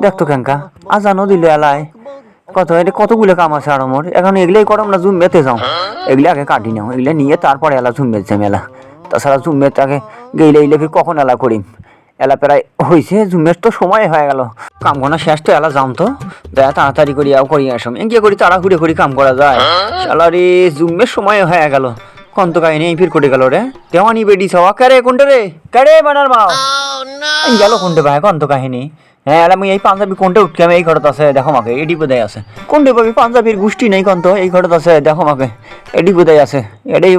দেখতো কেঙ্কা আজানও দিল এলাই কতগুলো কাম আছে আর মোর এখন এগুলাই করো না জুম্মেতে যাও এগুলো আগে কাটি নাও এগুলো নিয়ে তারপরে এলা জুম্মেত যাই মেলা তাছাড়া জুম্মেত আগে গেলে এলে ফির কখন এলা করিম এলা প্রায় হয়েছে জুম্মের তো সময় হয়ে গেল কাম করা শেষ তো এলা যাম তো দেয়া তাড়াতাড়ি করি করি আসাম এগিয়ে করি তাড়াহুড়ে করি কাম করা যায় শালারে জুম্মের সময় হয়ে গেল কন্ত কাহিনী এই ফির কোটে গেল রে দেওয়ানি বেডি ছাওয়া কারে কোনটা রে কারে বানার মা গেল কোনটা ভাই কন্ত কাহিনী হ্যাঁ আমি এই পাঞ্জাবি কোনটা উঠকে আমি এই ঘরত আছে দেখো মাকে এডি বোধহয় আছে কোনটা পাবি পাঞ্জাবির গোষ্ঠী নেই কন্ত এই ঘরত আছে দেখো মাকে এডি বোধহয় আছে এটাই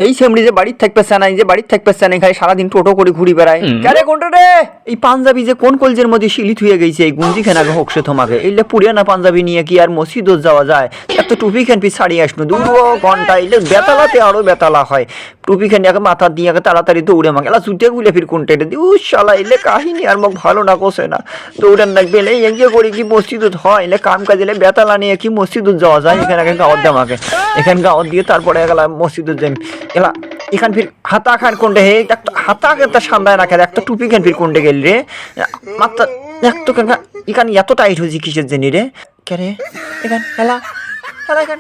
এই সেমরি যে বাড়ির থাকবে নাই যে বাড়ির থাকবে নাই খাই সারাদিন টোটো করে ঘুরি বেড়ায় কারে কোনটা রে এই পাঞ্জাবি যে কোন কলজের মধ্যে শিলিত হয়ে গেছে এই গুঞ্জি খেনাকে হোকসে তোমাকে এইলে পুরিয়ানা পাঞ্জাবি নিয়ে কি আর মসজিদত যাওয়া যায় এত টুপি খেন পি ছাড়িয়ে আসনো 2 ঘন্টা এইলে বেতালাতে আরো বেতালা হয় টুপি খেন একে মাথা দিয়ে তাড়াতাড়ি দৌড়ে মাকে এলা ছুটে গুলে ফির কোনটা এটা দিউ শালা এলে কাহিনী আর মোক ভালো না কোসে না দৌড়ান লাগবে এলে এগিয়ে করি কি মসজিদত হয় এলে কাম কাজ এলে বেতালা নিয়ে কি মসজিদত যাওয়া যায় এখানে গাঁৱত দামাকে এখানে গাঁৱত দিয়ে তারপরে গেলা মসজিদত যাই এলা এখান ফির হাতা খান কোনটা হে একটা হাতা একটা সান্দায় রাখে একটা টুপি খান ফির কোনটা গেল রে মাত্র একটু কেন এখানে এত টাইট হয়েছি কিসের জেনি রে কে রে এখান হেলা হেলা এখান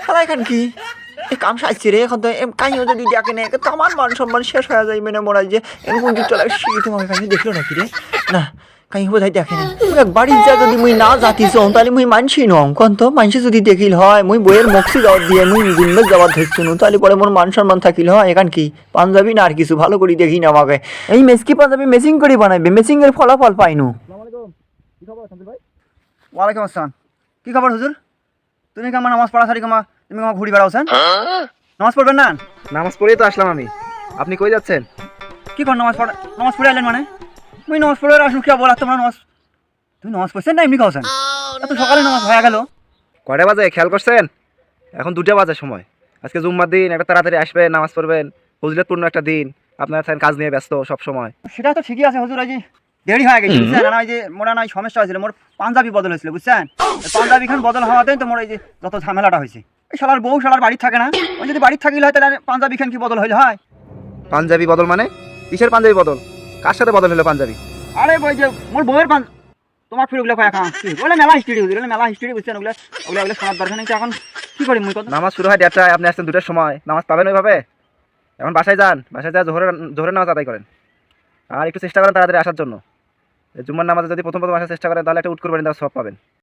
হেলা এখান কি এই কাম সাজছি রে এখন তো কাহিও যদি ডাকে না তো আমার মান সম্মান শেষ হয়ে যায় মেনে মরা যে এরকম দিক চলে শিখি তোমাকে কাহিনী দেখলো নাকি রে না কাহি বোধহয় দেখে না বাড়ির যা যদি মুই না জাতিস তাহলে মুই মানছি নম কোন তো মানুষে যদি দেখিল হয় মুই বইয়ের মক্সি যাওয়ার দিয়ে মুই গুন্ডে যাওয়ার ধরছি নু তাহলে পরে মোর মান সম্মান থাকিল হয় এখান কি পাঞ্জাবি না আর কিছু ভালো করে দেখি না আমাকে এই মেসকি পাঞ্জাবি মেসিং করে বানাইবে মেসিং এর ফলাফল পাইনু ওয়ালাইকুম আসসালাম কি খবর হুজুর তুমি কেমন নামাজ পড়া সারি কামা তুমি কেমন ঘুরি বেড়াওছেন নামাজ পড়বেন না নামাজ পড়েই তো আসলাম আমি। আপনি কই যাচ্ছেন? কি কর নামাজ পড়ে আইলেন মানে মুই নামাজ পড়ে আসুন কি বলা তোমরা নামাজ তুমি নামাজ পড়ছেন না এমনি খাওছেন এত সকালে নামাজ হয়ে গেল কয়টা বাজে খেয়াল করছেন? এখন 2টা বাজে সময়। আজকে জুম্মার দিন, একটা তাড়াতাড়ি আসবেন, নামাজ পড়বেন, ফজিলতপূর্ণ একটা দিন। আপনারা থাকেন কাজ নিয়ে ব্যস্ত সব সময়। সেটা তো ঠিকই আছে হুজুর, আজ দেরি হয়ে গেছে বুঝছেন না, ওই যে মোরা নাই সমস্যা হয়েছিল, মোর পাঞ্জাবি বদল হয়েছিল বুঝছেন, পাঞ্জাবি খান বদল হওয়াতে তো মোর এই যে যত ঝামেলাটা হয়েছে। এই শালার বউ শালার বাড়ি থাকে না, ওই যদি বাড়ি থাকিল হয় তাহলে পাঞ্জাবি খান কি বদল হইলে হয়? পাঞ্জাবি বদল মানে কিসের পাঞ্জাবি বদল? কার সাথে বদল হলো পাঞ্জাবি? আরে ওই যে মোর বউয়ের তোমার ফির ওগুলো কয়েক ওগুলো মেলা হিস্ট্রি হুজুর, মেলা হিস্ট্রি বুঝছেন, ওগুলো ওগুলো ওগুলো শোনার দরকার নেই। এখন কি করি মুই কত নামাজ শুরু হয় 1টায়, আপনি আসছেন 2টার সময়, নামাজ পাবেন ওইভাবে? এখন বাসায় যান, বাসায় যা জোহরের নামাজ আদায় করেন, আর একটু চেষ্টা করেন তাড়াতাড়ি আসার জন্য। জুম্মার নামাজে যদি প্রথম আসার চেষ্টা করেন তাহলে একটা উট কুরবানি দেওয়ার সওয়াব পাবেন।